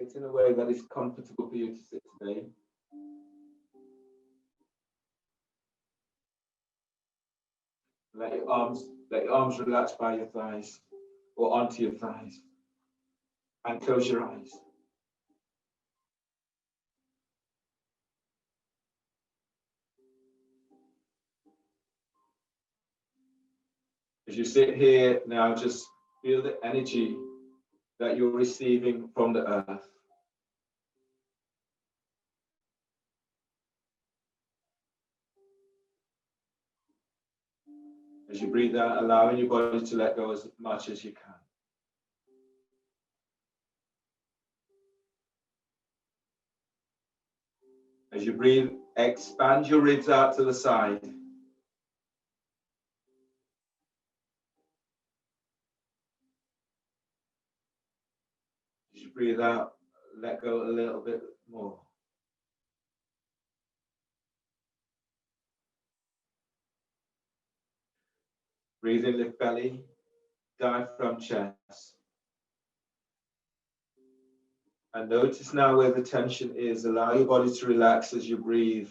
Sit in a way that is comfortable for you to sit today. Let your arms relax by your thighs or onto your thighs. And close your eyes. As you sit here now, just feel the energy that you're receiving from the earth. As you breathe out, allowing your body to let go as much as you can. As you breathe, expand your ribs out to the side. As you breathe out, let go a little bit more. Breathe in, lift belly, diaphragm, chest. And notice now where the tension is. Allow your body to relax as you breathe.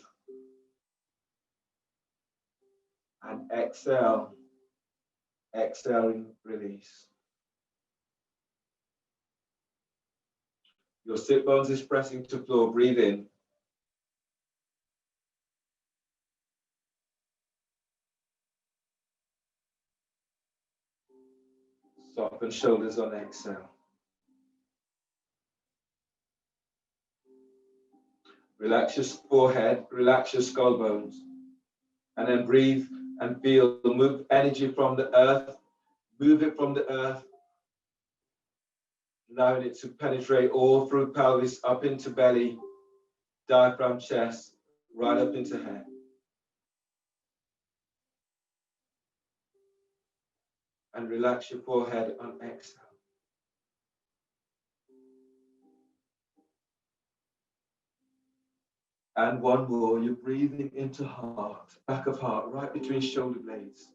And exhale. Exhaling, release. Your sit bones is pressing to floor. Breathe in. Soften shoulders on exhale. Relax your forehead, relax your skull bones. And then breathe and feel, move energy from the earth, move it from the earth, allowing it to penetrate all through pelvis, up into belly, diaphragm, chest, right up into head. And relax your forehead on exhale. And one more, you're breathing into heart, back of heart, right between shoulder blades.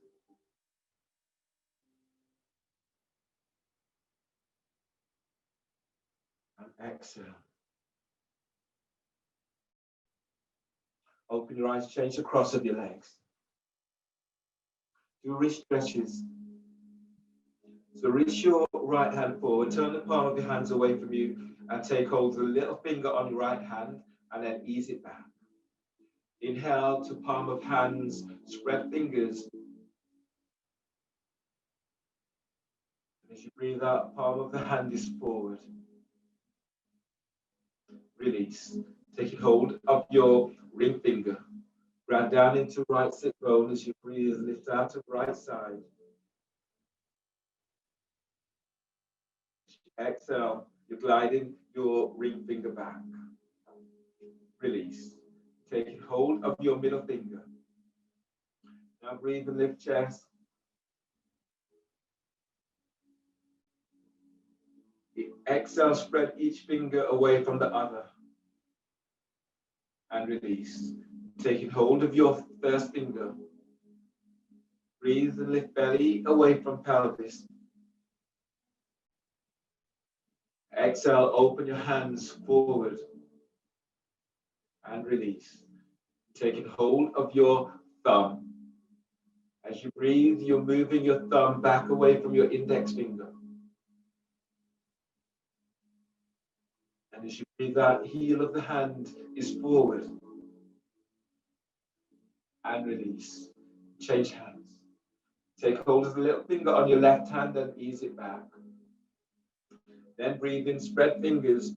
And exhale. Open your eyes, change the cross of your legs. Do wrist stretches. So reach your right hand forward, turn the palm of your hands away from you, and take hold of the little finger on your right hand, and then ease it back. Inhale to palm of hands, spread fingers. And as you breathe out, palm of the hand is forward. Release. Taking hold of your ring finger. Ground down into right sit bone as you breathe, lift out to right side. Exhale, you're gliding your ring finger back. Release. Taking hold of your middle finger. Now breathe and lift chest. Exhale, spread each finger away from the other. And release. Taking hold of your first finger. Breathe and lift belly away from pelvis. Exhale, open your hands forward. And release. Taking hold of your thumb. As you breathe, you're moving your thumb back away from your index finger. And as you breathe out, heel of the hand is forward. And release. Change hands. Take hold of the little finger on your left hand and ease it back. Then breathe in, spread fingers.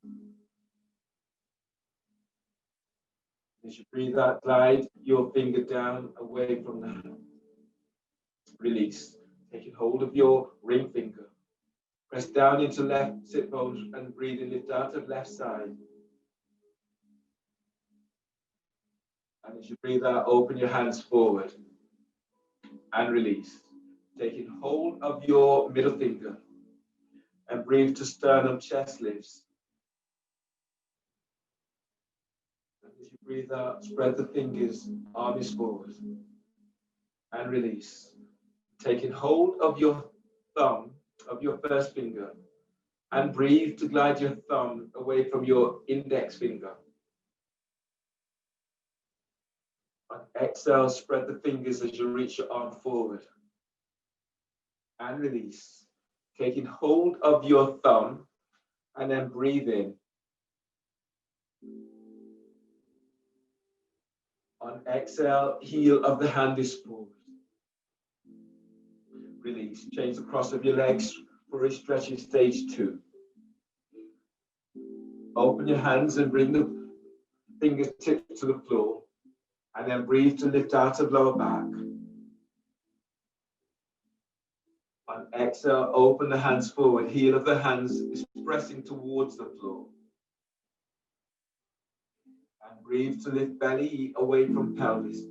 As you breathe out, glide your finger down away from the hand. Release. Taking hold of your ring finger. Press down into left sit bones and breathe in, lift out of left side. And as you breathe out, open your hands forward. And release. Taking hold of your middle finger. And breathe to sternum, chest lifts. And as you breathe out, spread the fingers, arm is forward. And release. Taking hold of your thumb, of your first finger. And breathe to glide your thumb away from your index finger. On exhale, spread the fingers as you reach your arm forward. And release. Taking hold of your thumb and then breathe in. On exhale, heel of the hand is forward. Release. Change the cross of your legs for a stretching stage 2. Open your hands and bring the fingertips to the floor. And then breathe to lift out of lower back. On exhale, open the hands forward. Heel of the hands is pressing towards the floor. And breathe to lift belly away from pelvis.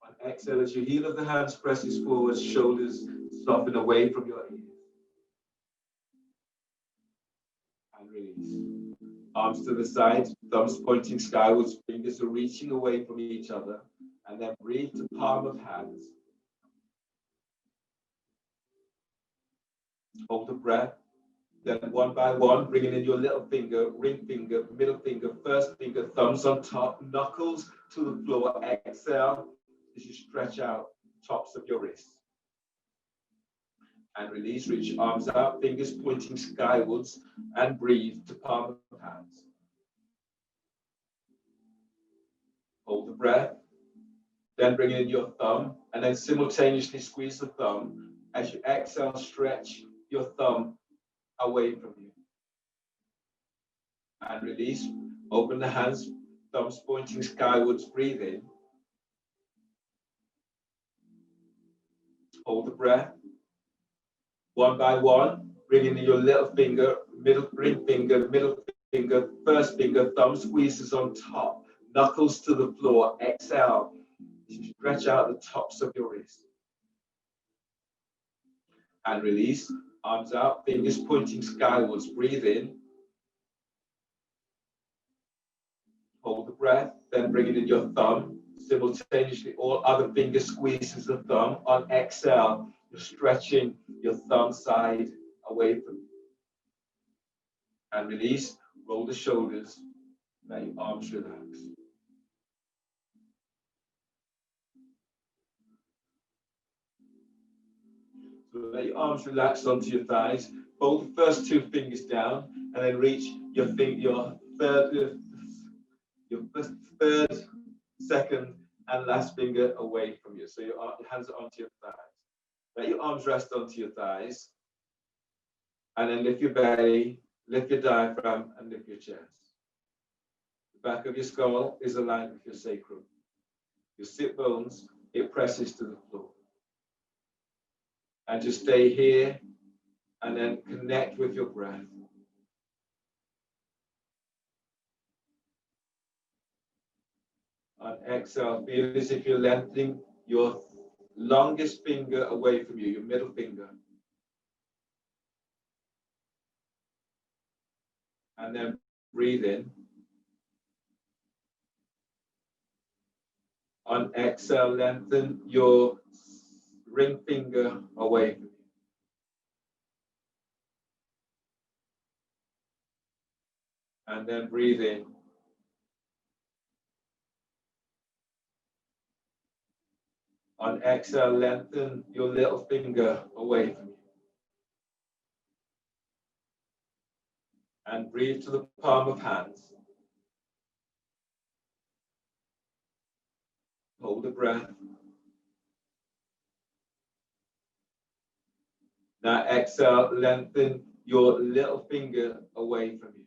On exhale, as your heel of the hands presses forward, shoulders soften away from your ears. And release. Arms to the side, thumbs pointing skywards, fingers are reaching away from each other. And then breathe to palm of hands. Hold the breath. Then one by one, bringing in your little finger, ring finger, middle finger, first finger, thumbs on top, knuckles to the floor. Exhale as you stretch out tops of your wrists. And release, reach arms out, fingers pointing skywards, and breathe to palm of hands. Hold the breath. Then bring in your thumb, and then simultaneously squeeze the thumb. As you exhale, stretch your thumb away from you. And release. Open the hands, thumbs pointing skywards, breathe in. Hold the breath. One by one, bring in your little finger, ring finger, middle finger, first finger, thumb squeezes on top, knuckles to the floor. Exhale. Stretch out the tops of your wrists. And release. Arms out, fingers pointing skywards. Breathe in. Hold the breath. Then bring in your thumb. Simultaneously, all other fingers squeezes the thumb. On exhale, you're stretching your thumb side away from you. And release. Roll the shoulders. Let your arms relax. So let your arms relax onto your thighs. Fold the first 2 fingers down, and then reach your third, second, and last finger away from you. So your hands are onto your thighs. Let your arms rest onto your thighs, and then lift your belly, lift your diaphragm, and lift your chest. The back of your skull is aligned with your sacrum. Your sit bones, it presses to the floor. And just stay here and then connect with your breath. On exhale, feel as if you're lengthening your longest finger away from you, your middle finger. And then breathe in. On exhale, lengthen your ring finger away from you. And then breathe in. On exhale, lengthen your little finger away from you. And breathe to the palm of hands. Hold the breath. Now exhale, lengthen your little finger away from you.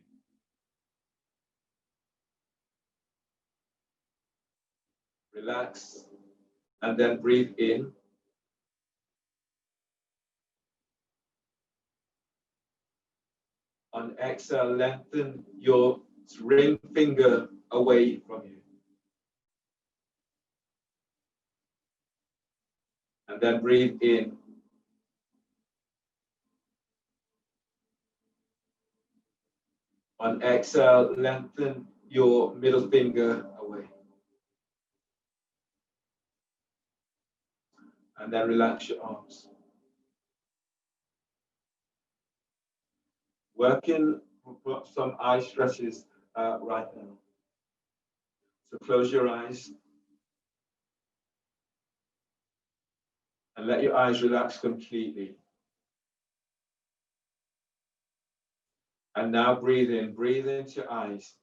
Relax, and then breathe in. On exhale, lengthen your ring finger away from you. And then breathe in. On exhale, lengthen your middle finger away. And then relax your arms. Working some eye stretches right now. So close your eyes and let your eyes relax completely. And now breathe into your eyes.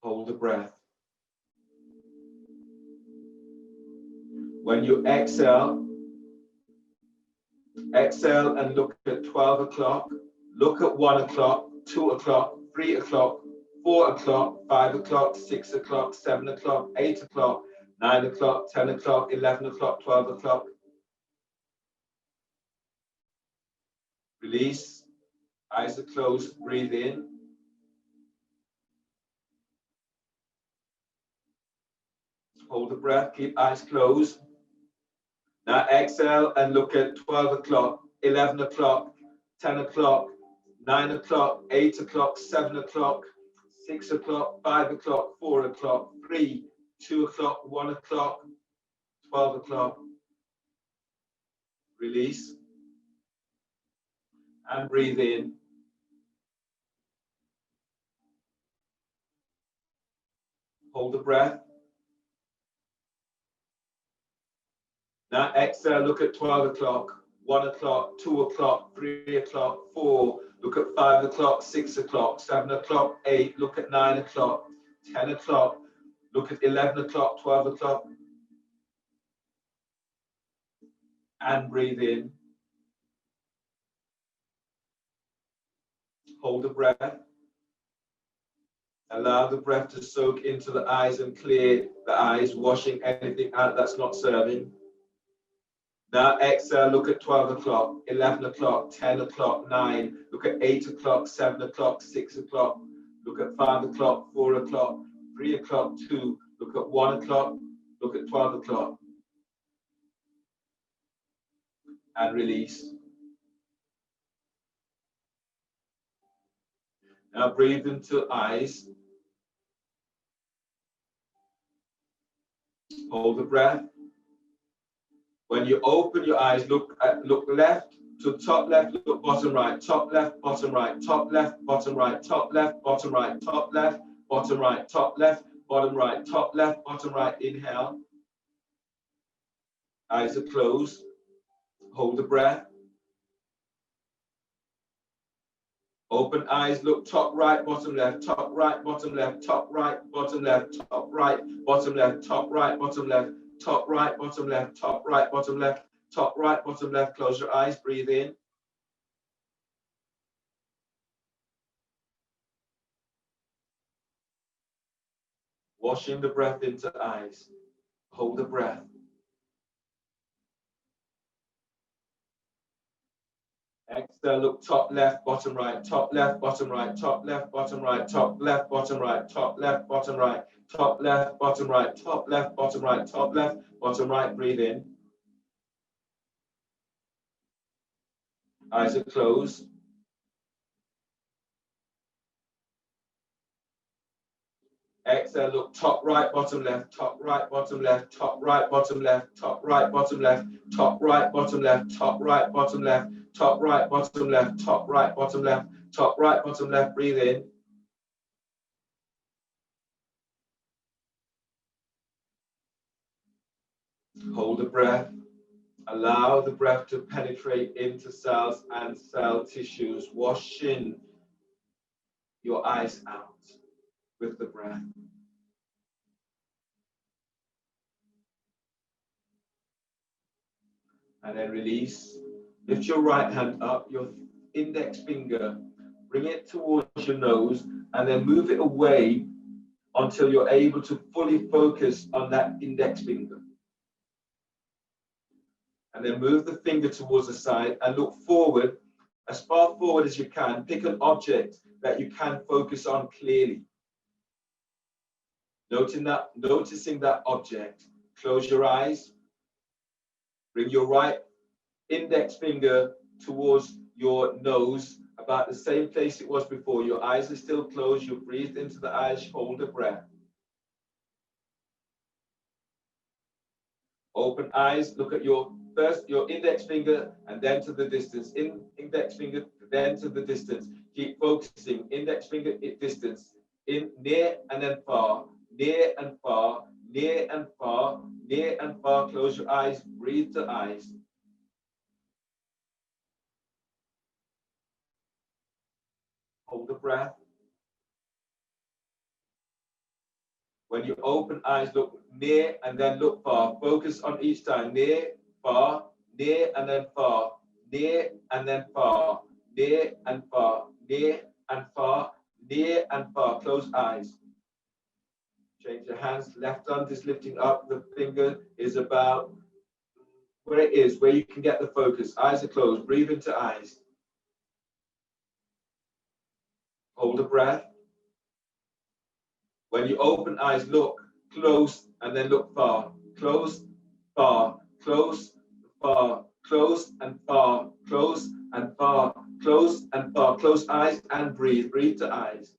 Hold the breath. When you exhale, exhale and look at 12 o'clock, look at 1 o'clock, 2 o'clock, 3 o'clock, 4 o'clock, 5 o'clock, 6 o'clock, 7 o'clock, 8 o'clock, 9 o'clock, 10 o'clock, 11 o'clock, 12 o'clock. Release, eyes are closed, breathe in. Hold the breath, keep eyes closed. Now exhale and look at 12 o'clock, 11 o'clock, 10 o'clock, 9 o'clock, 8 o'clock, 7 o'clock, 6 o'clock, 5 o'clock, 4 o'clock, 3, 2 o'clock, 1 o'clock, 12 o'clock. Release and breathe in. Hold the breath. Now exhale, look at 12 o'clock, 1 o'clock, 2 o'clock, 3 o'clock, 4, look at 5 o'clock, 6 o'clock, 7 o'clock, 8, look at 9 o'clock, 10 o'clock, look at 11 o'clock, 12 o'clock. And breathe in. Hold the breath. Allow the breath to soak into the eyes and clear the eyes, washing anything out that's not serving. Now exhale, look at 12 o'clock, 11 o'clock, 10 o'clock, 9, look at 8 o'clock, 7 o'clock, 6 o'clock, look at 5 o'clock, 4 o'clock, 3 o'clock, 2, look at 1 o'clock, look at 12 o'clock. And release. Now breathe into eyes. Hold the breath. When you open your eyes, look left to top left, look bottom right, top left, bottom right, top left, bottom right, top left, bottom right, top left, bottom right, top left, bottom right, top left, bottom right. Inhale. Eyes are closed. Hold the breath. Open eyes, look top right, bottom left, top right, bottom left, top right, bottom left, top right, bottom left, top right, bottom left, top right, bottom left, top right, bottom left, top right, bottom left. Close your eyes, breathe in. Washing the breath into eyes. Hold the breath. Exhale, look top left, bottom right, top left, bottom right, top left, bottom right, top left, bottom right, top left, bottom right, top left, bottom right, top left, bottom right, top left, bottom right. Breathe in. Eyes are closed. Exhale, look top right, bottom left, top right, bottom left, top right, bottom left, top right, bottom left, top right, bottom left, top right, bottom left, top right, bottom left, top right, bottom left, top right, bottom left. Breathe in. Hold the breath. Allow the breath to penetrate into cells and cell tissues, washing your eyes out with the breath. And then release. Lift your right hand up, your index finger, bring it towards your nose, and then move it away until you're able to fully focus on that index finger. And then move the finger towards the side and look forward, as far forward as you can. Pick an object that you can focus on clearly. Noticing that object. Close your eyes. Bring your right index finger towards your nose, about the same place it was before. Your eyes are still closed. You breathe into the eyes. Hold a breath. Open eyes. Look at your first your index finger and then to the distance. Index finger, then to the distance. Keep focusing. Index finger, distance. In near and then far, near and far, near and far, near and far. Close your eyes. Breathe to eyes. Hold the breath. When you open eyes, look near and then look far. Focus on each time. Near, far, near and then far, near and then far, near and far, near and far, near and far. Close eyes. Change your hands. Left arm is lifting up. The finger is about where it is, where you can get the focus. Eyes are closed. Breathe into eyes. Hold a breath. When you open eyes, look close and then look far. Close, far, close, far, close and far, close and far, close and far. Close eyes and breathe. Breathe to eyes.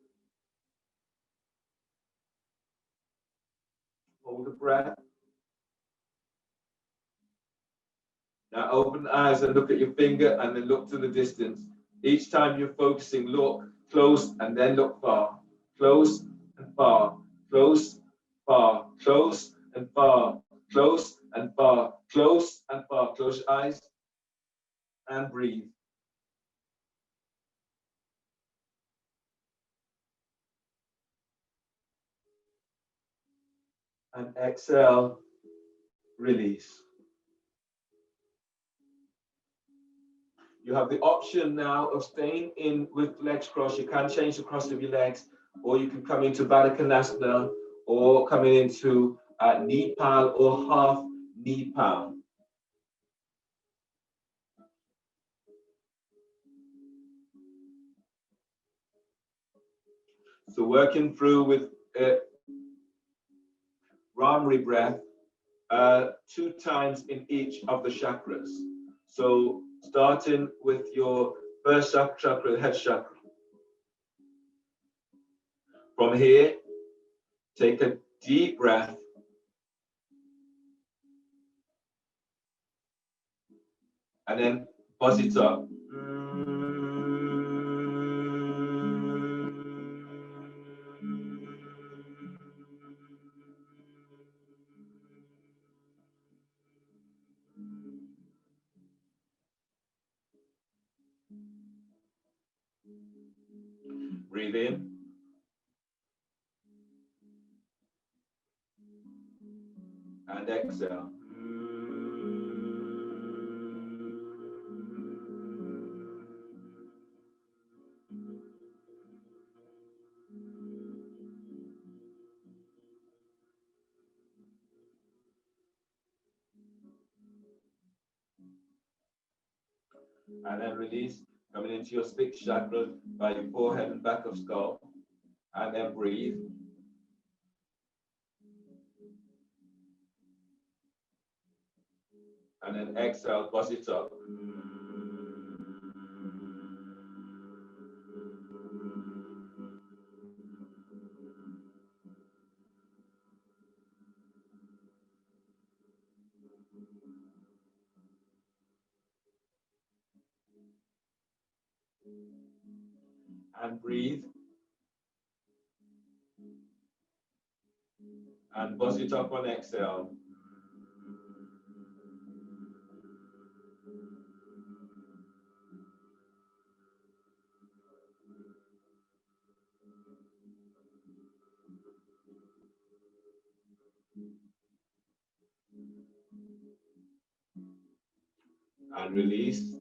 Hold the breath. Now open eyes and look at your finger and then look to the distance. Each time you're focusing, look close and then look far. Close and far, close, far, close and far, close and far, close and far. Close your eyes and breathe. And exhale, release. You have the option now of staying in with legs crossed. You can change the cross of your legs, or you can come into Baddha Konasana, or coming into knee pal or half knee pal. So working through with Ramri breath 2 times in each of the chakras. So starting with your first chakra, the head chakra. From here, take a deep breath. And then buzz it up. Breathe in. And exhale. And then release, coming into your sixth chakra by your forehead and back of skull. And then breathe. And then exhale, buzz it up. And breathe. And buzz it up on exhale. And release.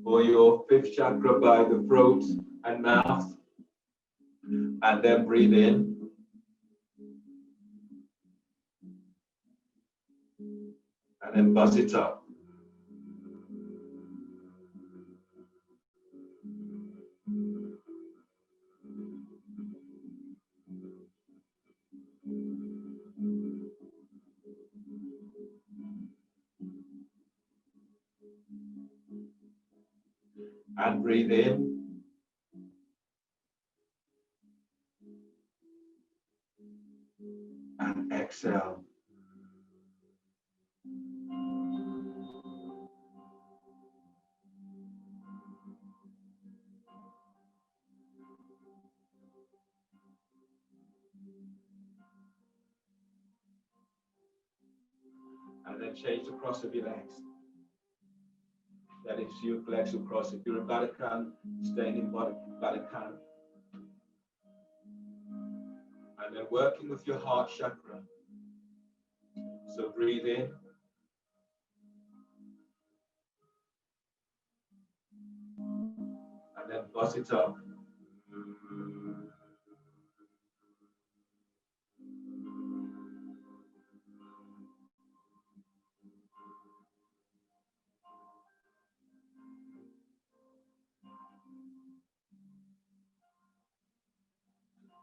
For your fifth chakra by the throat and mouth. And then breathe in. And then buzz it up. And breathe in. And exhale. And then change the cross of your legs. Then if your legs will cross, if you're in Balakan, staying in Balakan. And then working with your heart chakra. So breathe in. And then buzz it up.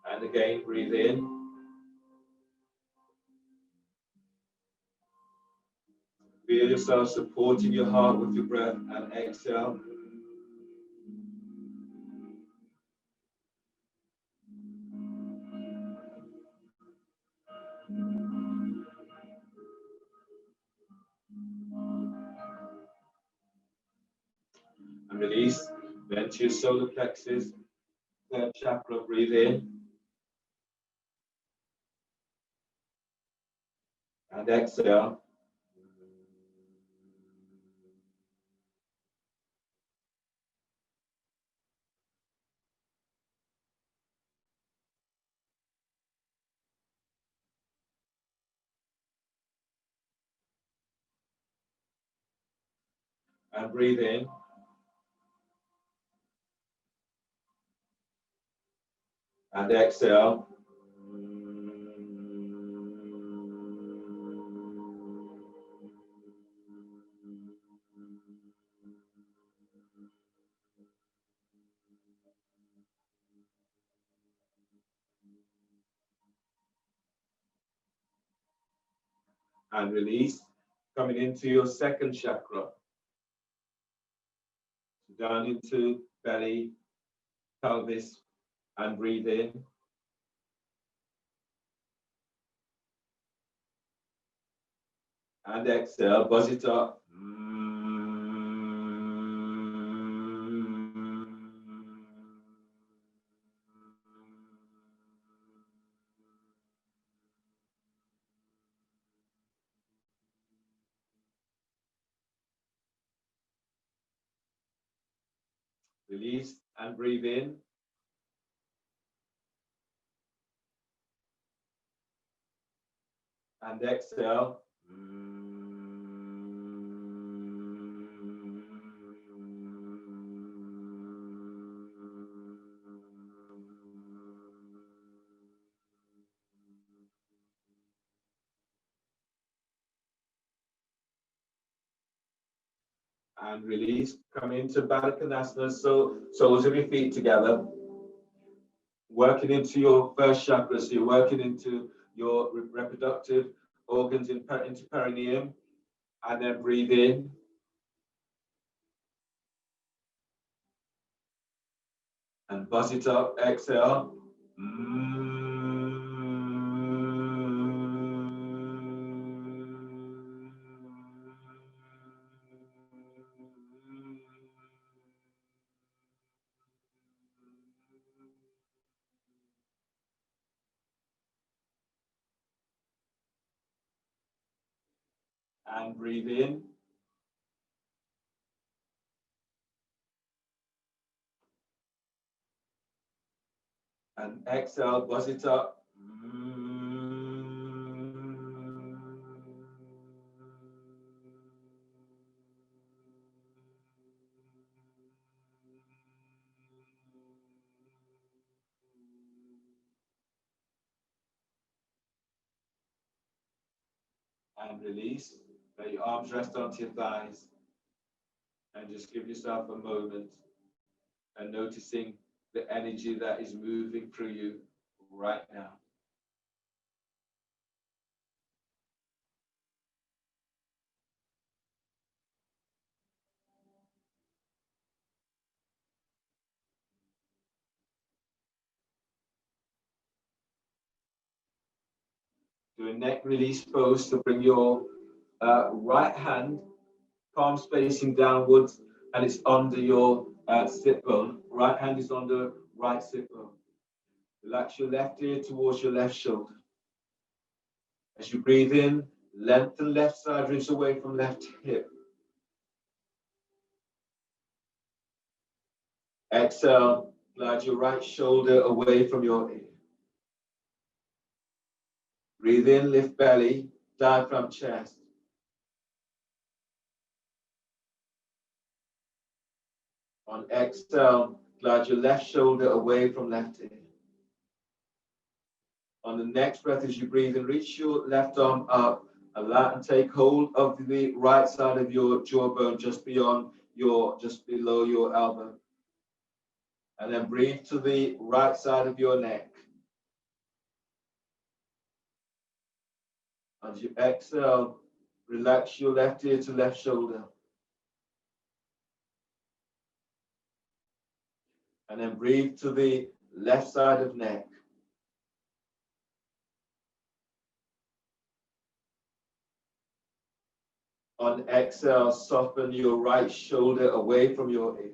And again, breathe in. Feel yourself supporting your heart with your breath and exhale. And release. Then to your solar plexus, third chakra, breathe in. And exhale. And breathe in. And exhale. And release. Coming into your second chakra. Down into belly, pelvis, and breathe in. And exhale, buzz it up. Release and breathe in. And exhale. And release. Come into Baddha Konasana, so soles of your feet together. Working into your first chakra, so you're working into your reproductive organs into perineum. And then breathe in. And buzz it up, exhale. And breathe in. And exhale, buzz it up. And release. Let your arms rest onto your thighs. And just give yourself a moment and noticing the energy that is moving through you right now. Do a neck release pose to bring your right hand, palms facing downwards, and it's under your sit bone. Right hand is on the right sit bone. Relax your left ear towards your left shoulder. As you breathe in, Lengthen left side ribs away from left hip. Exhale, glide your right shoulder away from your ear. Breathe in, lift belly, diaphragm, chest. On exhale, glide your left shoulder away from left ear. On the next breath, as you breathe in, reach your left arm up, allow and take hold of the right side of your jawbone just below your elbow. And then breathe to the right side of your neck. As you exhale, relax your left ear to left shoulder. And then breathe to the left side of neck. On exhale, soften your right shoulder away from your ear.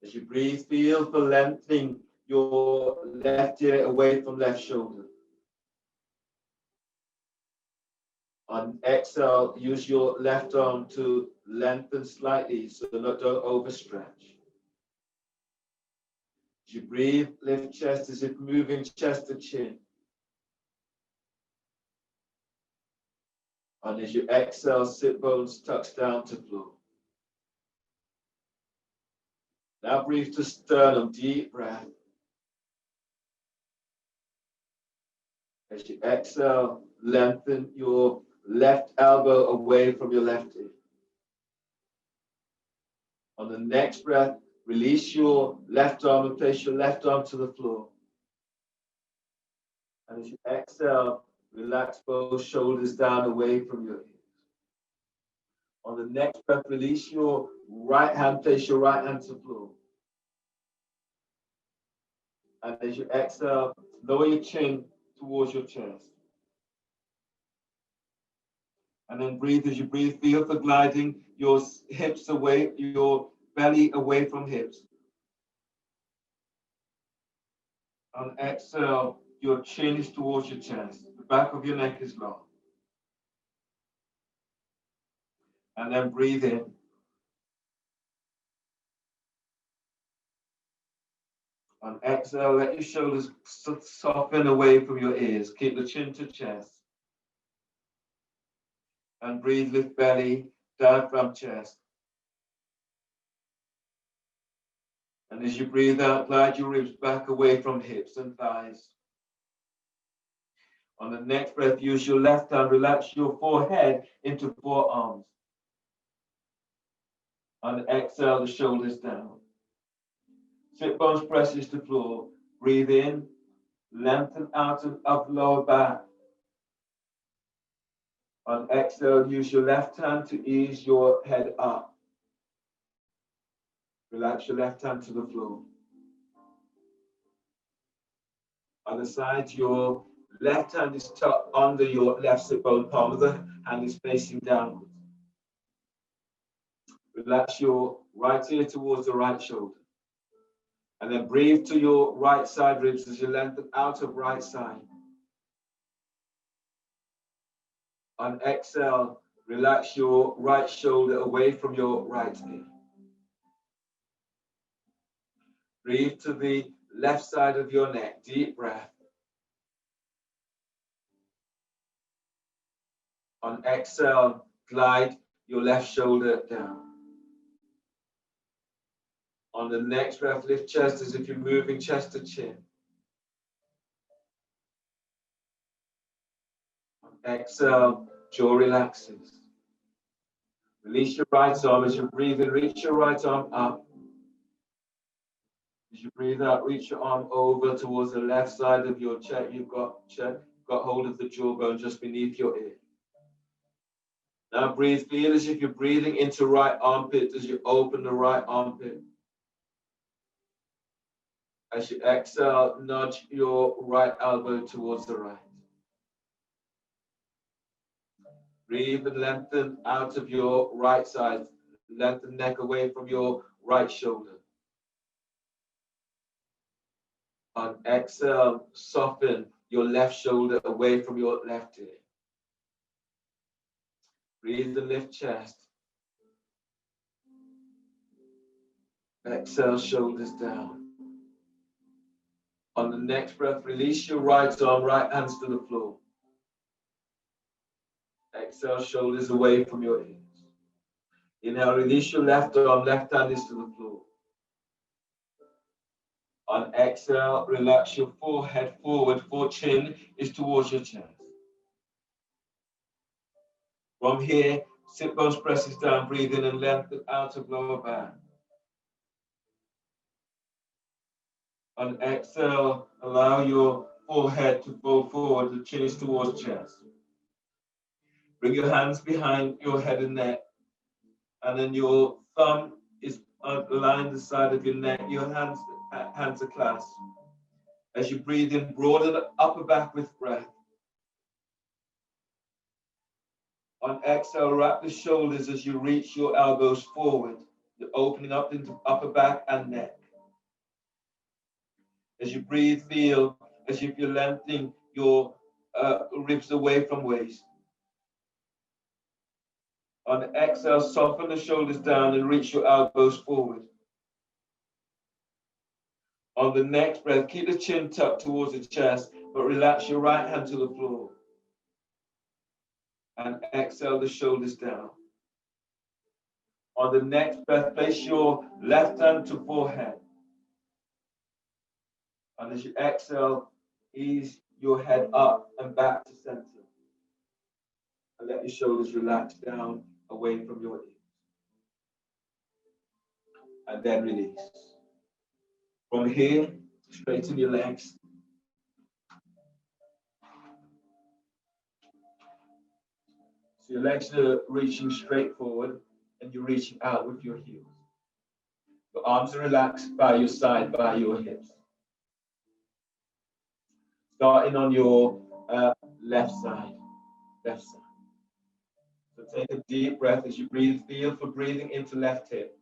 As you breathe, feel for lengthening your left ear away from left shoulder. On exhale, use your left arm to lengthen slightly so don't overstretch. As you breathe, lift chest as if moving chest to chin. And as you exhale, sit bones tucks down to floor. Now breathe to sternum, deep breath. As you exhale, lengthen your left elbow away from your left ear. On the next breath, release your left arm and place your left arm to the floor. And as you exhale, relax both shoulders down away from your ears. On the next breath, release your right hand, place your right hand to the floor. And as you exhale, lower your chin towards your chest. And then breathe. As you breathe, feel for gliding your hips away, your belly away from hips. On exhale, your chin is towards your chest. The back of your neck is long. And then breathe in. On exhale, let your shoulders soften away from your ears. Keep the chin to chest. And breathe, lift belly, diaphragm, chest. And as you breathe out, glide your ribs back away from hips and thighs. On the next breath, use your left hand, relax your forehead into forearms. On exhale, the shoulders down. Sit bones presses to floor. Breathe in, lengthen out and up lower back. On exhale, use your left hand to ease your head up. Relax your left hand to the floor. Other side, your left hand is tucked under your left sit bone, palm of the hand is facing downwards. Relax your right ear towards the right shoulder. And then breathe to your right side ribs as you lengthen out of right side. On exhale, relax your right shoulder away from your right ear. Breathe to the left side of your neck, deep breath. On exhale, glide your left shoulder down. On the next breath, lift chest as if you're moving chest to chin. On exhale, jaw relaxes. Release your right arm as you breathe in, reach your right arm up. As you breathe out, reach your arm over towards the left side of your chest. You've got hold of the jawbone just beneath your ear. Now breathe, feel as if you're breathing into right armpit as you open the right armpit. As you exhale, nudge your right elbow towards the right. Breathe and lengthen out of your right side. Lengthen neck away from your right shoulder. On exhale, soften your left shoulder away from your left ear. Breathe and lift chest. Exhale, shoulders down. On the next breath, release your right arm, right hands to the floor. Exhale, shoulders away from your ears. Inhale, release your left arm, left hand is to the floor. On exhale, relax your forehead forward, chin is towards your chest. From here, sit bones presses down, breathe in and lengthen out of lower back. On exhale, allow your forehead to fold forward, the chin is towards chest. Bring your hands behind your head and neck, and then your thumb is aligned the side of your neck, your hands are clasped. As you breathe in, broaden the upper back with breath. On exhale, wrap the shoulders as you reach your elbows forward. You're opening up into upper back and neck. As you breathe, feel as if you're lengthening your ribs away from waist. On exhale, soften the shoulders down and reach your elbows forward. On the next breath, keep the chin tucked towards the chest, but relax your right hand to the floor. And exhale the shoulders down. On the next breath, place your left hand to forehead. And as you exhale, ease your head up and back to center. And let your shoulders relax down away from your ears. And then release. From here, straighten your legs. So your legs are reaching straight forward and you're reaching out with your heels. Your arms are relaxed by your side, by your hips. Starting on your left side. So take a deep breath as you breathe. Feel for breathing into left hip.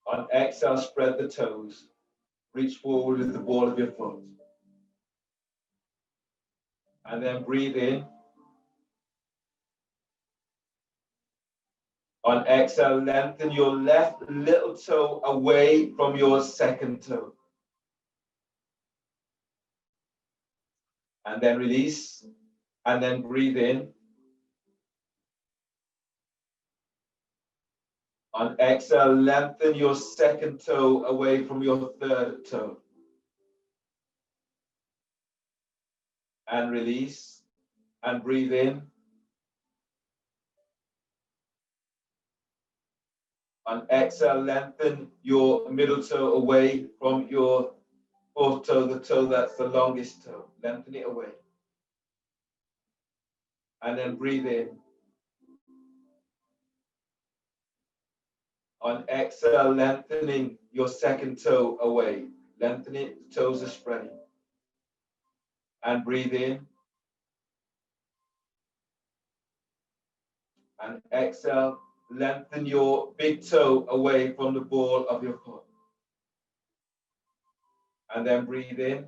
On exhale, spread the toes. Reach forward with the ball of your foot. And then breathe in. On exhale, lengthen your left little toe away from your second toe. And then release. And then breathe in. On exhale, lengthen your second toe away from your third toe. And release. And breathe in. On exhale, lengthen your middle toe away from your fourth toe, the toe that's the longest toe. Lengthen it away. And then breathe in. On exhale, lengthening your second toe away. Lengthen it, the toes are spreading. And breathe in. And exhale, lengthen your big toe away from the ball of your foot. And then breathe in.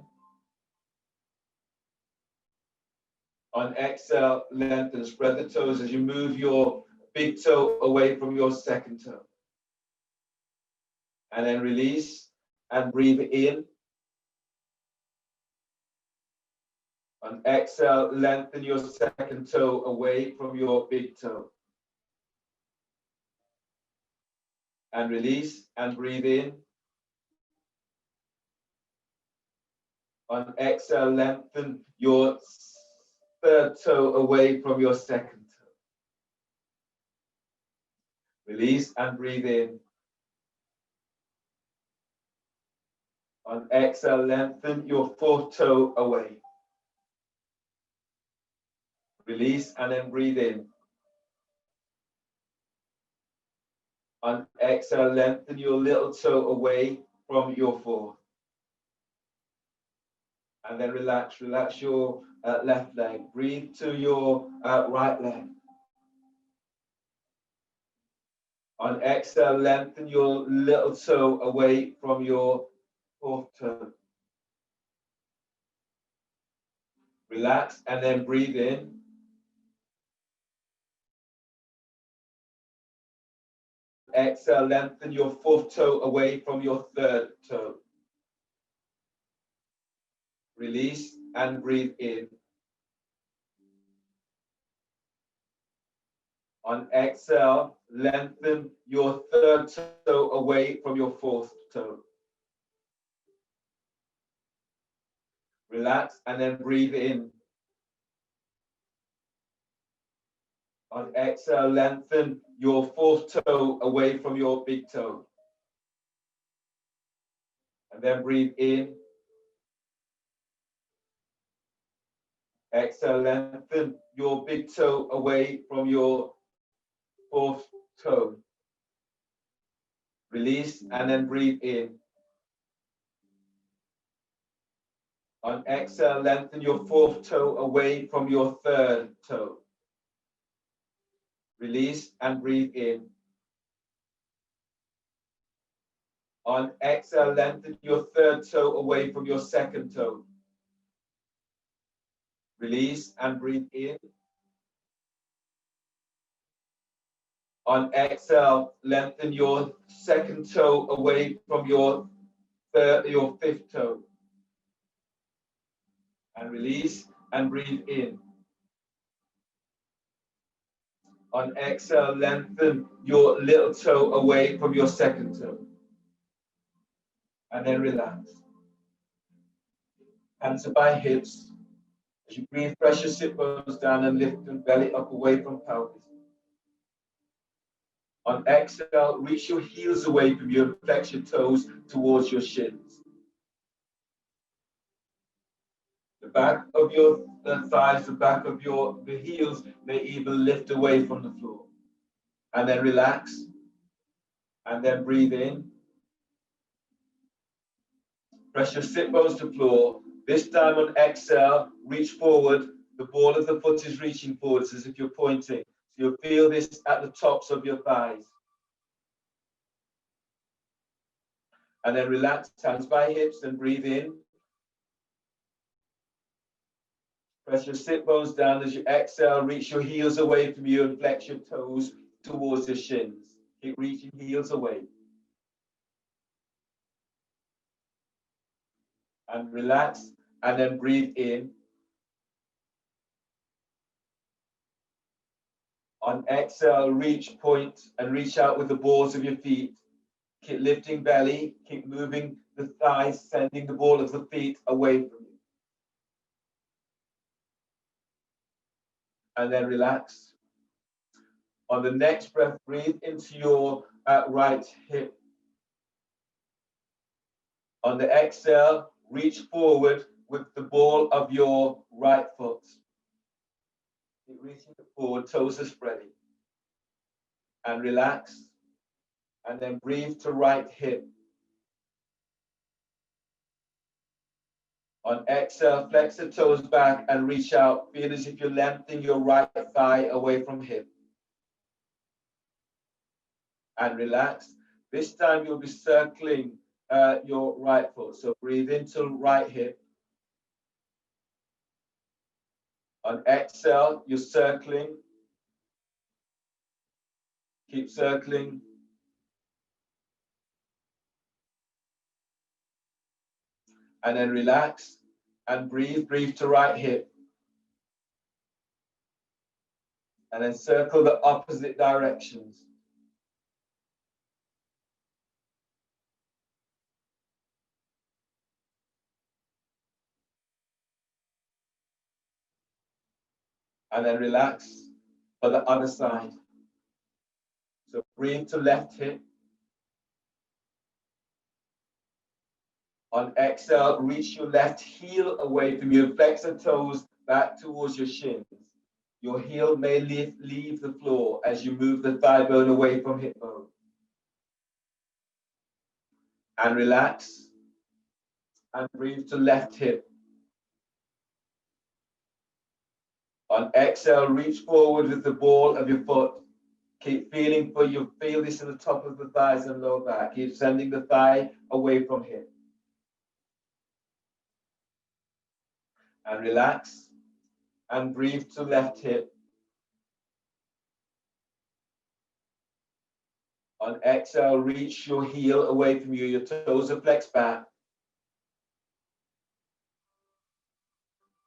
On exhale, lengthen, spread the toes as you move your big toe away from your second toe. And then release and breathe in. On exhale, lengthen your second toe away from your big toe. And release and breathe in. On exhale, lengthen your third toe away from your second toe. Release and breathe in. On exhale, lengthen your fourth toe away. Release and then breathe in. On exhale, lengthen your little toe away from your fourth. And then relax your left leg. Breathe to your right leg. On exhale, lengthen your little toe away from your fourth toe. Relax and then breathe in. Exhale, lengthen your fourth toe away from your third toe. Release and breathe in. On exhale, lengthen your third toe away from your fourth toe. Relax and then breathe in. On exhale, lengthen your fourth toe away from your big toe. And then breathe in. Exhale, lengthen your big toe away from your fourth toe. Release and then breathe in. On exhale, lengthen your fourth toe away from your third toe. Release and breathe in. On exhale, lengthen your third toe away from your second toe. Release and breathe in. On exhale, lengthen your second toe away from your fifth toe. And release and breathe in. On exhale, lengthen your little toe away from your second toe. And then relax. Hands are by hips. As you breathe, press your sit bones down and lift the belly up away from pelvis. On exhale, reach your heels away from you and flex your toes towards your shins. The back of your thighs, the back of the heels may even lift away from the floor. And then relax. And then breathe in. Press your sit bones to floor. This time on exhale, reach forward. The ball of the foot is reaching forwards as if you're pointing. So you'll feel this at the tops of your thighs. And then relax, hands by hips, and breathe in. Press your sit bones down as you exhale. Reach your heels away from you and flex your toes towards the shins. Keep reaching heels away. And relax, and then breathe in. On exhale, reach, point, and reach out with the balls of your feet. Keep lifting belly, keep moving the thighs, sending the ball of the feet away from you. And then relax. On the next breath, breathe into your right hip. On the exhale, reach forward with the ball of your right foot. Keep reaching forward, toes are spreading. And relax. And then breathe to right hip. On exhale, flex the toes back and reach out. Feel as if you're lengthening your right thigh away from hip. And relax. This time you'll be circling your right foot. So breathe into right hip. On exhale, you're circling. Keep circling. And then relax and breathe. Breathe to right hip. And then circle the opposite directions. And then relax for the other side. So breathe to left hip. On exhale, reach your left heel away from you. Flex the toes back towards your shins. Your heel may leave the floor as you move the thigh bone away from hip bone. And relax. And breathe to left hip. On exhale, reach forward with the ball of your foot. Keep feeling feel this in the top of the thighs and lower back. Keep sending the thigh away from hip. and relax. And breathe to left hip. On exhale, reach your heel away from you. Your toes are flexed back.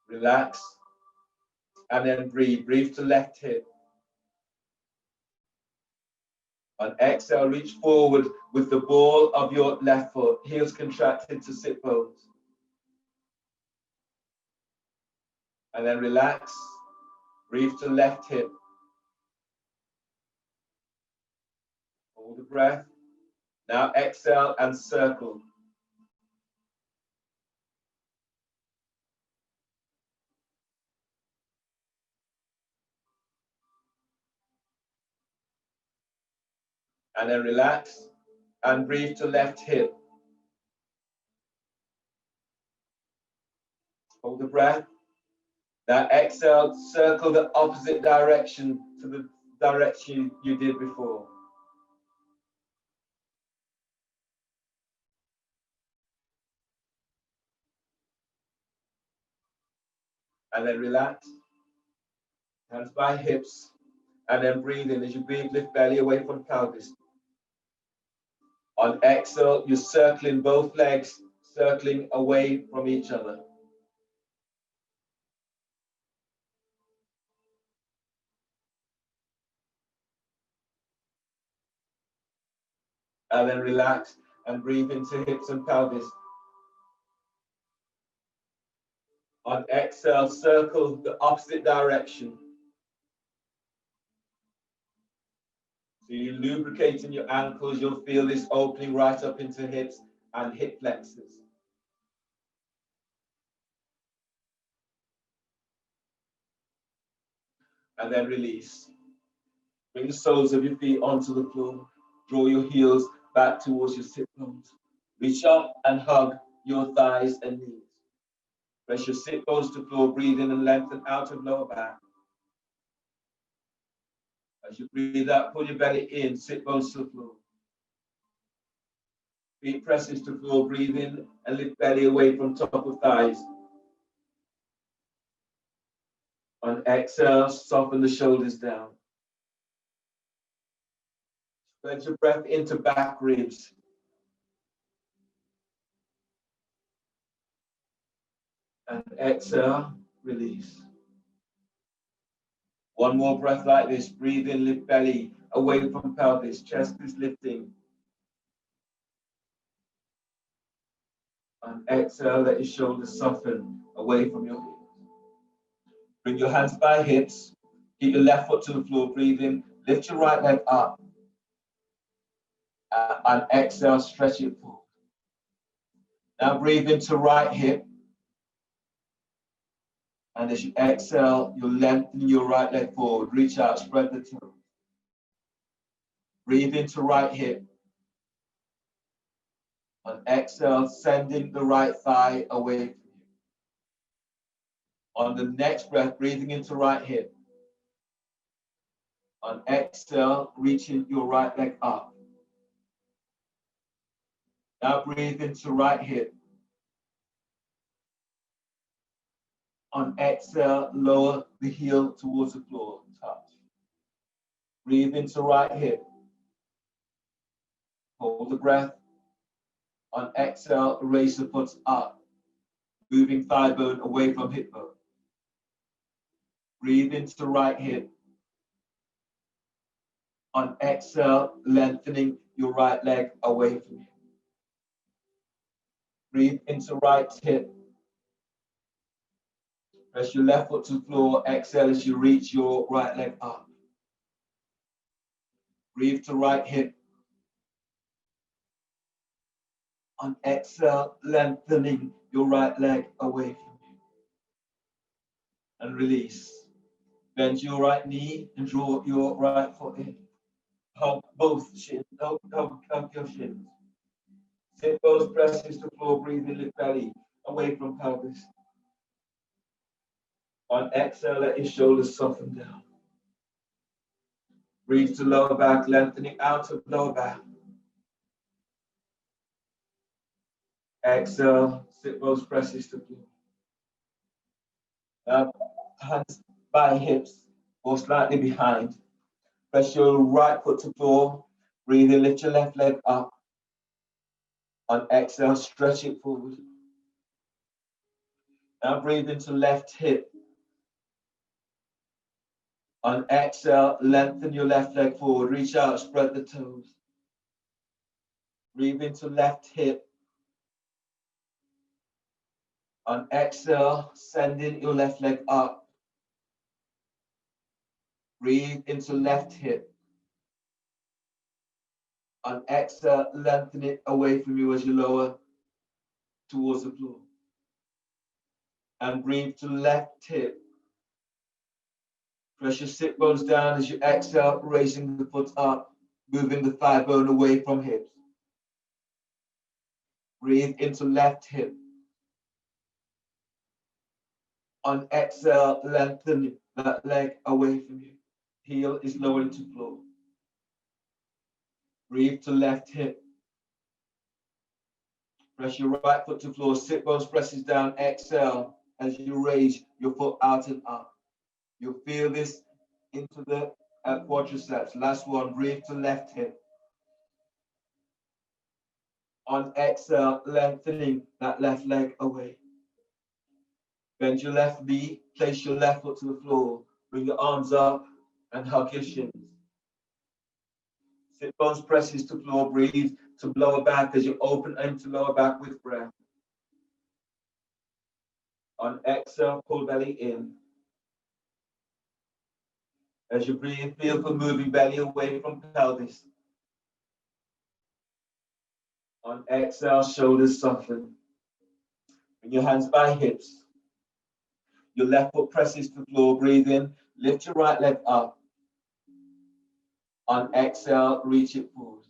Relax. And then breathe. Breathe to left hip. On exhale, reach forward with the ball of your left foot. Heels contracted to sit bones. And then relax. Breathe to left hip. Hold the breath. Now exhale and circle. And then relax and breathe to left hip. Hold the breath. Now exhale, circle the opposite direction to the direction you did before. And then relax. Hands by hips. And then breathe in. As you breathe, lift belly away from pelvis. On exhale, you're circling both legs, circling away from each other. And then relax and breathe into hips and pelvis. On exhale, circle the opposite direction. So you're lubricating your ankles. You'll feel this opening right up into hips and hip flexors. And then release. Bring the soles of your feet onto the floor. Draw your heels back towards your sit bones. Reach up and hug your thighs and knees. Press your sit bones to floor. Breathe in and lengthen out of lower back. As you breathe out, pull your belly in, sit bones to the floor. Feet presses to floor. Breathe in and lift belly away from top of thighs. On exhale, soften the shoulders down. Spread your breath into back ribs. And exhale, release. One more breath like this. Breathe in, lift belly away from pelvis. Chest is lifting. And exhale, let your shoulders soften away from your hips. Bring your hands by hips. Keep your left foot to the floor. Breathe in. Lift your right leg up. And exhale, stretch it forward. Now breathe into right hip. And as you exhale, you lengthen your right leg forward. Reach out, spread the toes. Breathe into right hip. On exhale, sending the right thigh away from you. On the next breath, breathing into right hip. On exhale, reaching your right leg up. Now breathe into right hip. On exhale, lower the heel towards the floor. Touch. Breathe into right hip. Hold the breath. On exhale, raise the foot up, moving thigh bone away from hip bone. Breathe into right hip. On exhale, lengthening your right leg away from you. Breathe into right hip. Press your left foot to the floor. Exhale as you reach your right leg up. Breathe to right hip. On exhale, lengthening your right leg away from you. And release. Bend your right knee and draw your right foot in. Hug both shins, hug your shins. Sit both presses to floor, breathe in, lift belly away from pelvis. On exhale, let your shoulders soften down. Breathe to lower back, lengthening out of lower back. Exhale, sit both presses to floor. Now, hands by hips or slightly behind. Press your right foot to floor. Breathe in, lift your left leg up. On exhale, stretch it forward. Now breathe into left hip. On exhale, lengthen your left leg forward. Reach out, spread the toes. Breathe into left hip. On exhale, sending your left leg up. Breathe into left hip. On exhale, lengthen it away from you as you lower towards the floor. And breathe to left hip. Press your sit bones down as you exhale, raising the foot up, moving the thigh bone away from hips. Breathe into left hip. On exhale, lengthen that leg away from you. Heel is lowered to floor. Breathe to left hip. Press your right foot to floor. Sit bones presses down. Exhale as you raise your foot out and up. You'll feel this into the quadriceps. Last one. Breathe to left hip. On exhale, lengthening that left leg away. Bend your left knee. Place your left foot to the floor. Bring your arms up and hug your shins. Sit bones presses to floor. Breathe to lower back as you open into lower back with breath. On exhale, pull belly in. As you breathe, feel for moving belly away from pelvis. On exhale, shoulders soften. Bring your hands by hips. Your left foot presses to floor. Breathe in. Lift your right leg up. On exhale, reach it forward.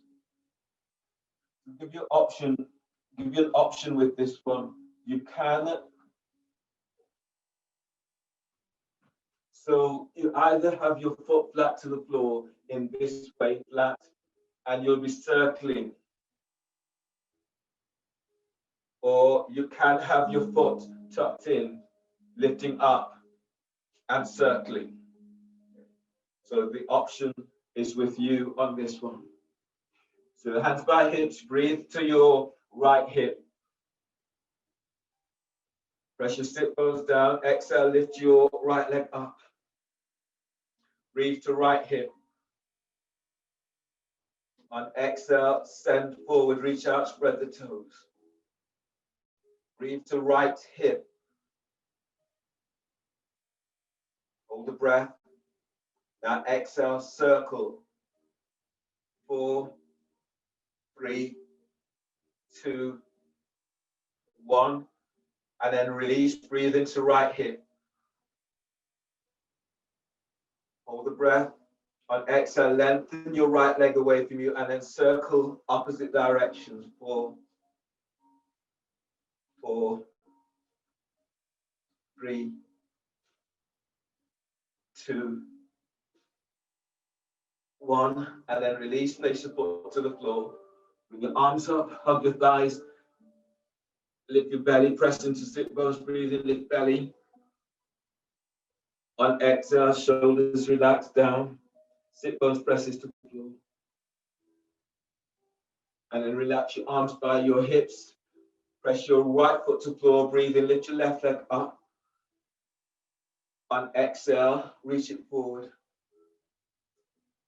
Give you an option with this one. You can. So you either have your foot flat to the floor in this way, flat, and you'll be circling. Or you can have your foot tucked in, lifting up and circling. So the option is with you on this one. So the hands by hips, breathe to your right hip. Press your sit bones down. Exhale, lift your right leg up. Breathe to right hip. On exhale, send forward, reach out, spread the toes. Breathe to right hip. Hold the breath. Now exhale, circle. 4, 3, 2, 1. And then release, breathe into right hip. Hold the breath. On exhale, lengthen your right leg away from you and then circle opposite directions. 4, 4, 3, 2, 1. And then release, place your foot to the floor. Bring your arms up, hug your thighs. Lift your belly, press into sit bones, breathe in, lift belly. On exhale, shoulders relax down. Sit bones presses to the floor. And then relax your arms by your hips. Press your right foot to floor, breathe in, lift your left leg up. On exhale, reach it forward.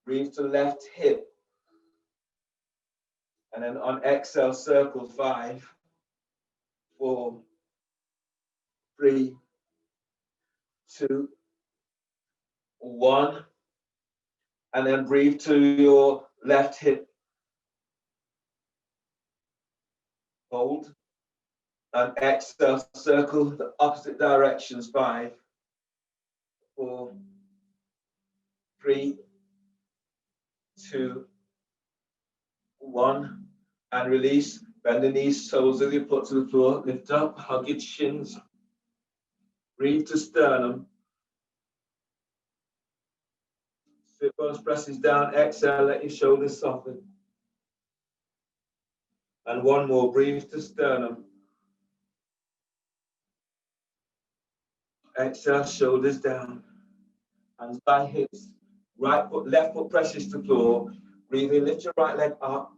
Breathe to left hip. And then on exhale, circle 5, 4, 3, 2, 1. And then breathe to your left hip. Hold. And exhale, circle the opposite directions. 5, 4, 3, 2, 1. And release. Bend the knees, soles of your foot to the floor. Lift up, hug your shins. Breathe to sternum. Sit bones presses down. Exhale, let your shoulders soften. And one more. Breathe to sternum. Exhale, shoulders down. Hands by hips. Right foot, left foot presses to floor. Breathe in, lift your right leg up.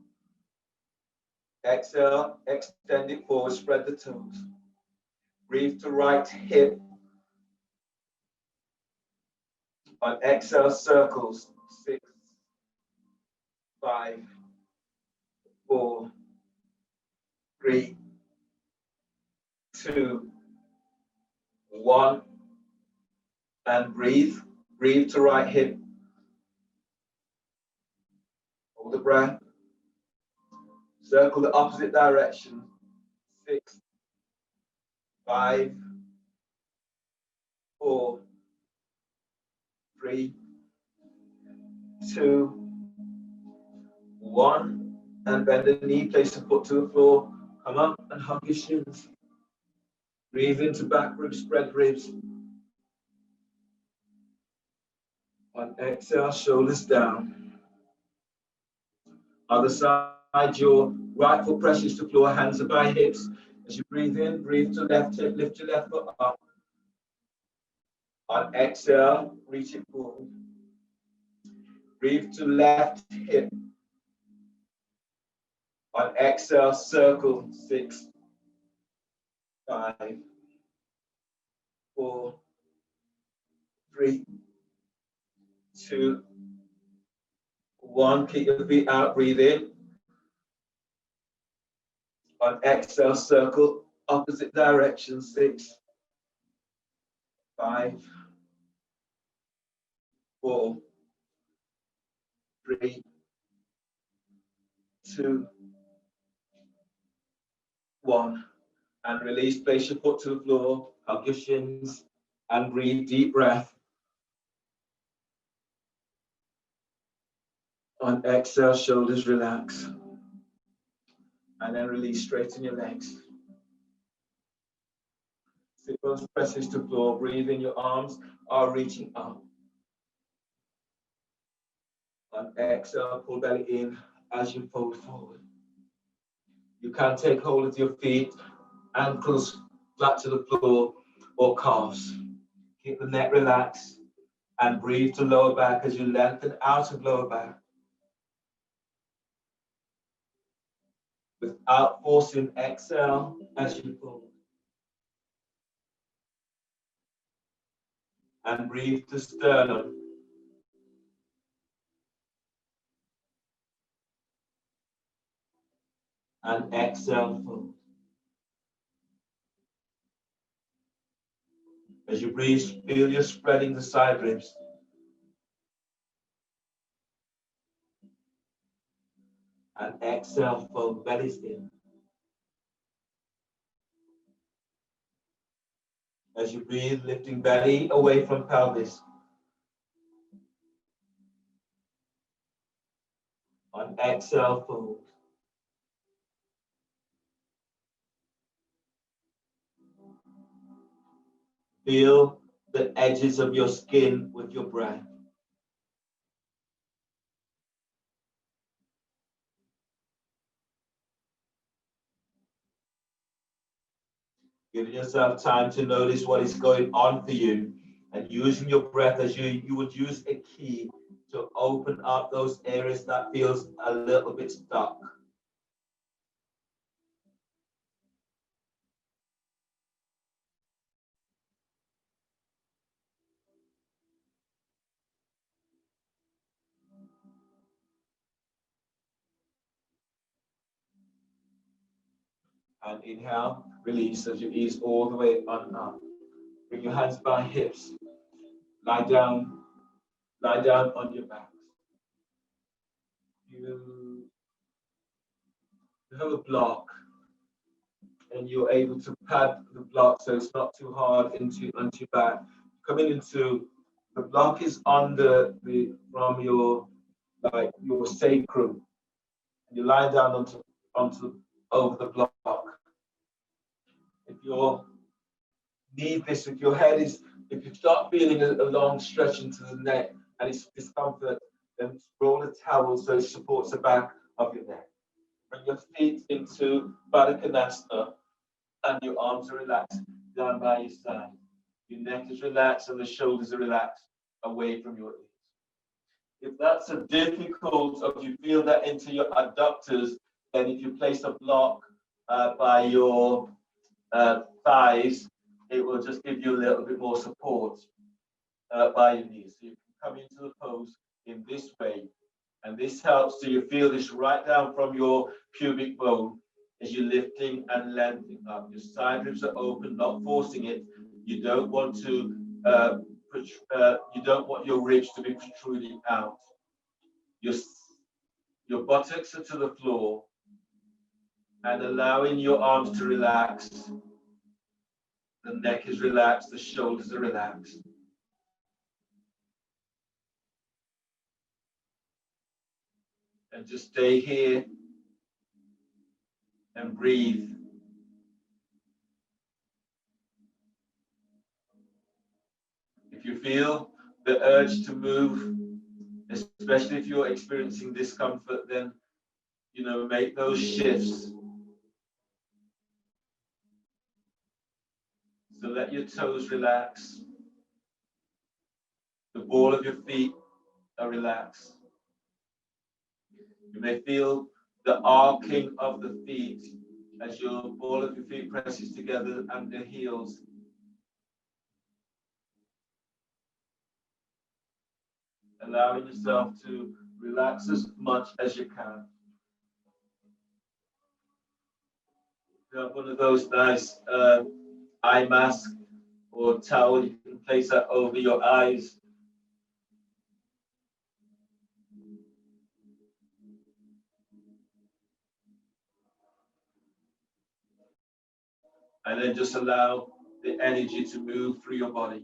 Exhale, extend it forward, spread the toes. Breathe to right hip. On exhale, circles. 6, 5, 4, 3, 2, 1. And breathe. Breathe to right hip. Hold the breath. Circle the opposite direction. 6, 5, 4, 3, 2, 1. And bend the knee, place the foot to the floor. Come up and hug your shins. Breathe into back ribs, spread ribs. On exhale, shoulders down. Other side, your right foot presses to floor, hands are by hips. As you breathe in, breathe to left hip, lift your left foot up. On exhale, reach it forward. Breathe to left hip. On exhale, circle. 6, 5, 4, 3, 2, 1. Keep your feet out, breathe in. On exhale, circle, opposite direction. 6, 5, 4, 3, 2, 1. And release, place your foot to the floor, hug your shins, and breathe, deep breath. On exhale, shoulders relax. And then release, straighten your legs. Sit bones presses to floor, breathe in, your arms are reaching up. On exhale, pull belly in as you fold forward. You can take hold of your feet, ankles flat to the floor, or calves. Keep the neck relaxed and breathe to lower back as you lengthen out of lower back. Without forcing, exhale as you fold. And breathe to sternum. And exhale, fold. As you breathe, feel you're spreading the side ribs. And exhale, fold, bellies in. As you breathe, lifting belly away from pelvis. On exhale, fold. Feel the edges of your skin with your breath. Giving yourself time to notice what is going on for you and using your breath as you would use a key to open up those areas that feels a little bit stuck. And inhale, release as you ease all the way on up. Bring your hands by hips. Lie down on your back. You have a block and you're able to pad the block so it's not too hard onto your back. Coming into the block is under from your sacrum. And you lie down onto over the block. If you need this, if you start feeling a long stretch into the neck and it's discomfort, then roll a towel so it supports the back of your neck. Bring your feet into Baddha Konasana and your arms are relaxed down by your side. Your neck is relaxed and the shoulders are relaxed away from your ears. If that's a difficult, or if you feel that into your adductors, then if you place a block by your thighs, it will just give you a little bit more support by your knees. So you can come into the pose in this way. And this helps. So you feel this right down from your pubic bone as you're lifting and lengthening up. Your side ribs are open, not forcing it. You don't want to you don't want your ribs to be protruding out. Your buttocks are to the floor and allowing your arms to relax. The neck is relaxed, the shoulders are relaxed. And just stay here and breathe. If you feel the urge to move, especially if you're experiencing discomfort, then, make those shifts. So let your toes relax. The ball of your feet are relaxed. You may feel the arcing of the feet as your ball of your feet presses together and the heels. Allowing yourself to relax as much as you can. If you have one of those nice eye masks or towel, you can place that over your eyes. And then just allow the energy to move through your body.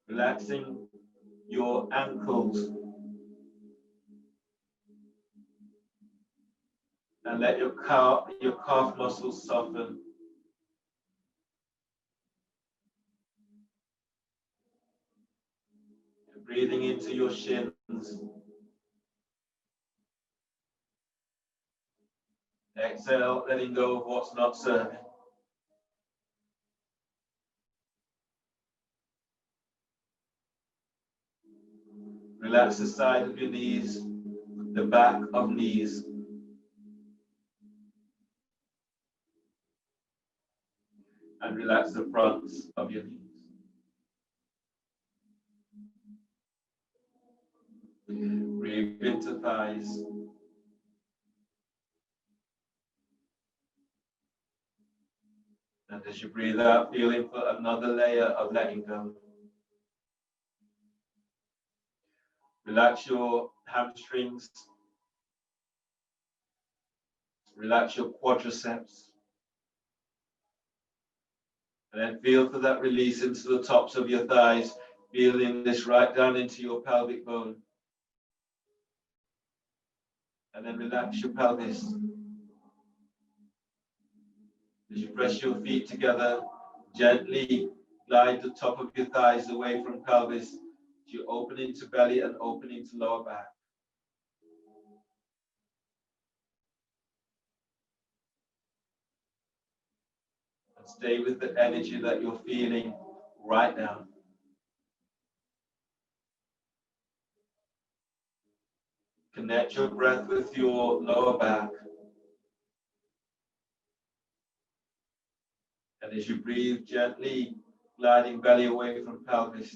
Relaxing your ankles. And let your calf muscles soften. You're breathing into your shins. Exhale, letting go of what's not serving. Relax the side of your knees, the back of knees. And relax the fronts of your knees. Breathe into thighs. And as you breathe out, feeling for another layer of letting go. Relax your hamstrings. Relax your quadriceps. And then feel for that release into the tops of your thighs, feeling this right down into your pelvic bone. And then relax your pelvis. As you press your feet together, gently glide the top of your thighs away from pelvis. As you open into belly and open into lower back. And stay with the energy that you're feeling right now. Connect your breath with your lower back. And as you breathe, gently gliding belly away from pelvis.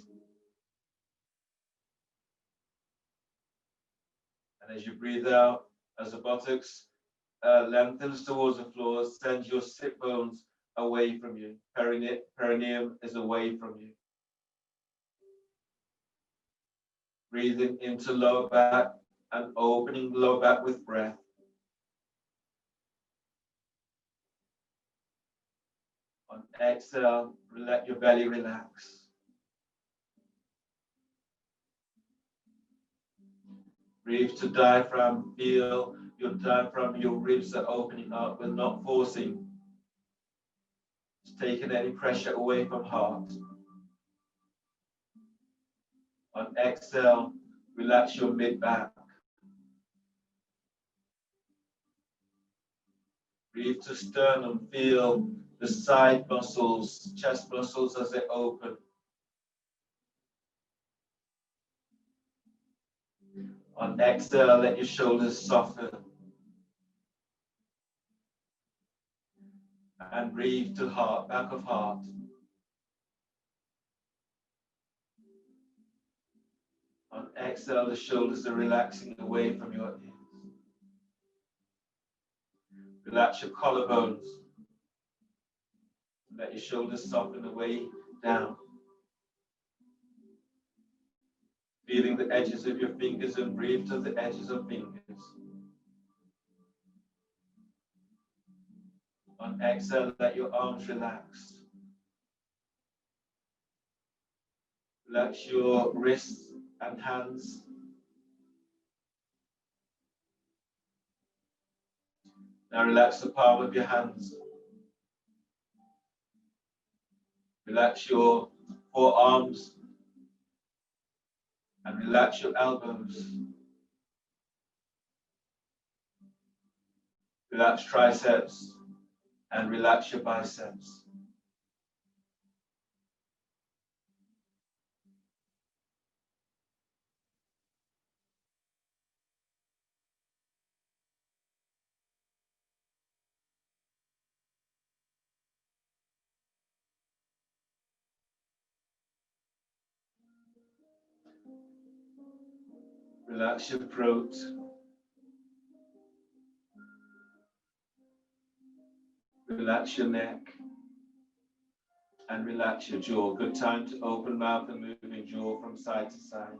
And as you breathe out, as the buttocks lengthens towards the floor, send your sit bones away from you. Perineum is away from you. Breathing into lower back and opening the lower back with breath. On exhale, let your belly relax. Breathe to diaphragm, feel your diaphragm, your ribs are opening up. We're not forcing. It's taking any pressure away from heart. On exhale, relax your mid-back. Breathe to sternum, feel the side muscles, chest muscles as they open. On exhale, let your shoulders soften. And breathe to heart, back of heart. On exhale, the shoulders are relaxing away from your ears. Relax your collarbones. Let your shoulders soften away down. Feeling the edges of your fingers and breathe to the edges of fingers. On exhale, let your arms relax. Relax your wrists and hands. Now relax the palm of your hands. Relax your forearms and relax your elbows. Relax triceps and relax your biceps. Relax your throat. Relax your neck. And relax your jaw. Good time to open mouth and moving jaw from side to side.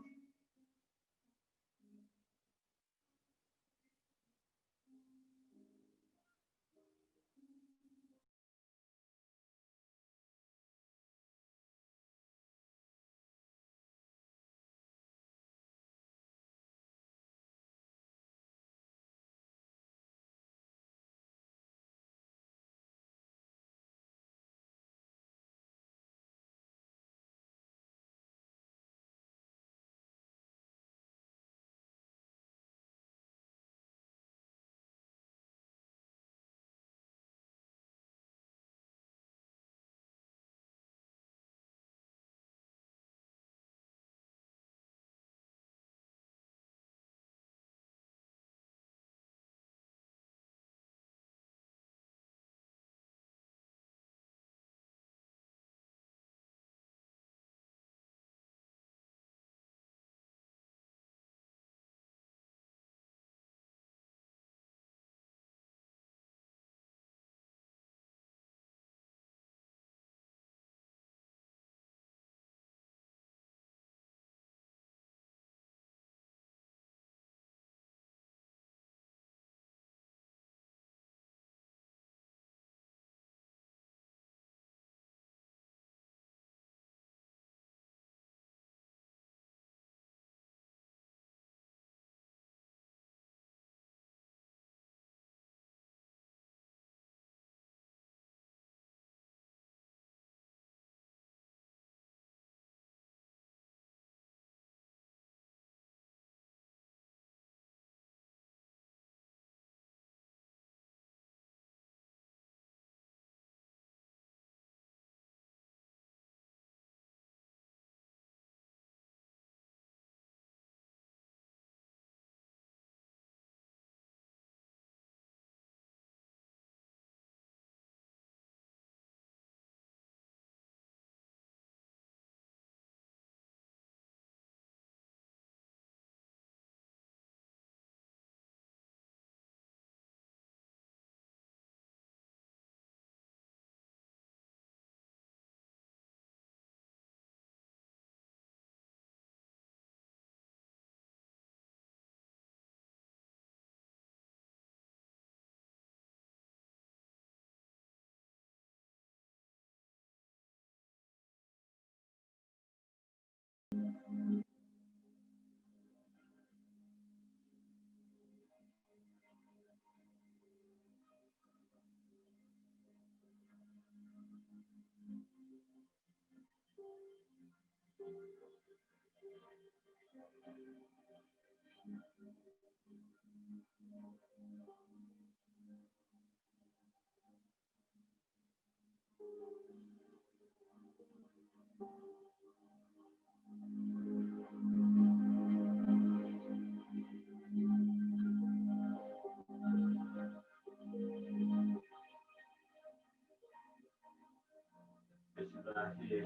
Get you back here.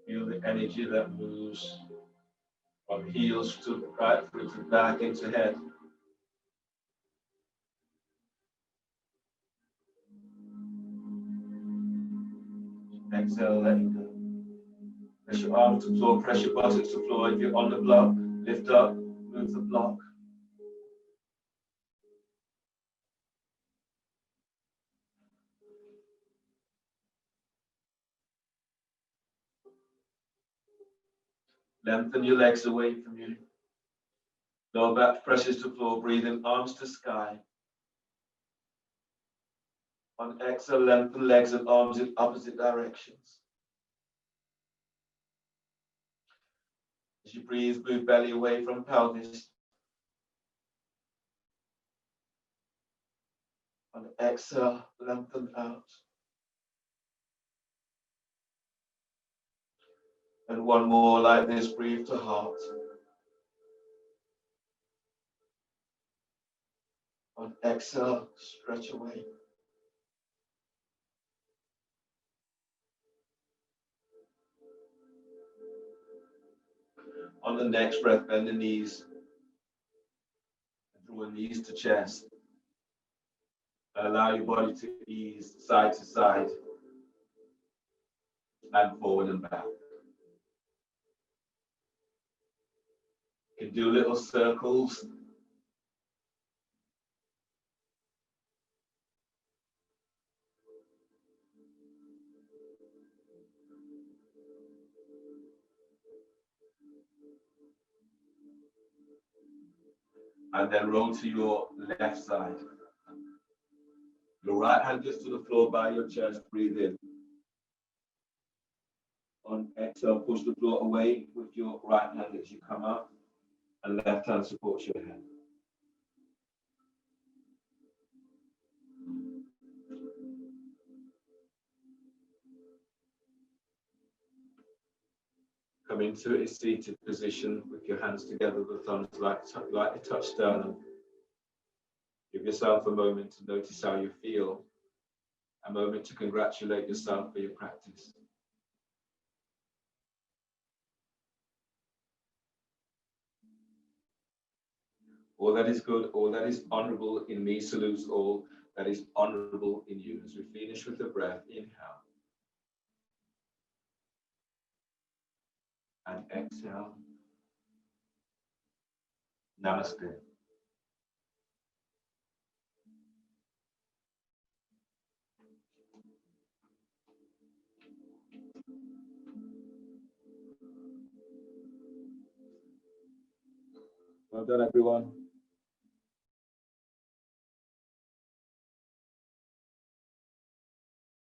Feel the energy that moves from heels to right foot to back into head. Exhale, letting go. Press your arms to floor, press your buttocks to floor. If you're on the block, lift up, move the block. Lengthen your legs away from you. Lower back presses to floor, breathing arms to sky. On exhale, lengthen legs and arms in opposite directions. As you breathe, move belly away from pelvis. On exhale, lengthen out. And one more like this, breathe to heart. On exhale, stretch away. On the next breath, bend the knees. Draw knees to chest. And allow your body to ease side to side and forward and back. You can do little circles. And then roll to your left side. Your right hand just to the floor by your chest, breathe in. On exhale, push the floor away with your right hand as you come up, and left hand supports your head. Come into a seated position with your hands together, the thumbs lightly touch sternum. Give yourself a moment to notice how you feel, a moment to congratulate yourself for your practice. All that is good, all that is honorable in me salutes all that is honorable in you. As we finish with the breath, inhale. And exhale. Namaste. Well done, everyone.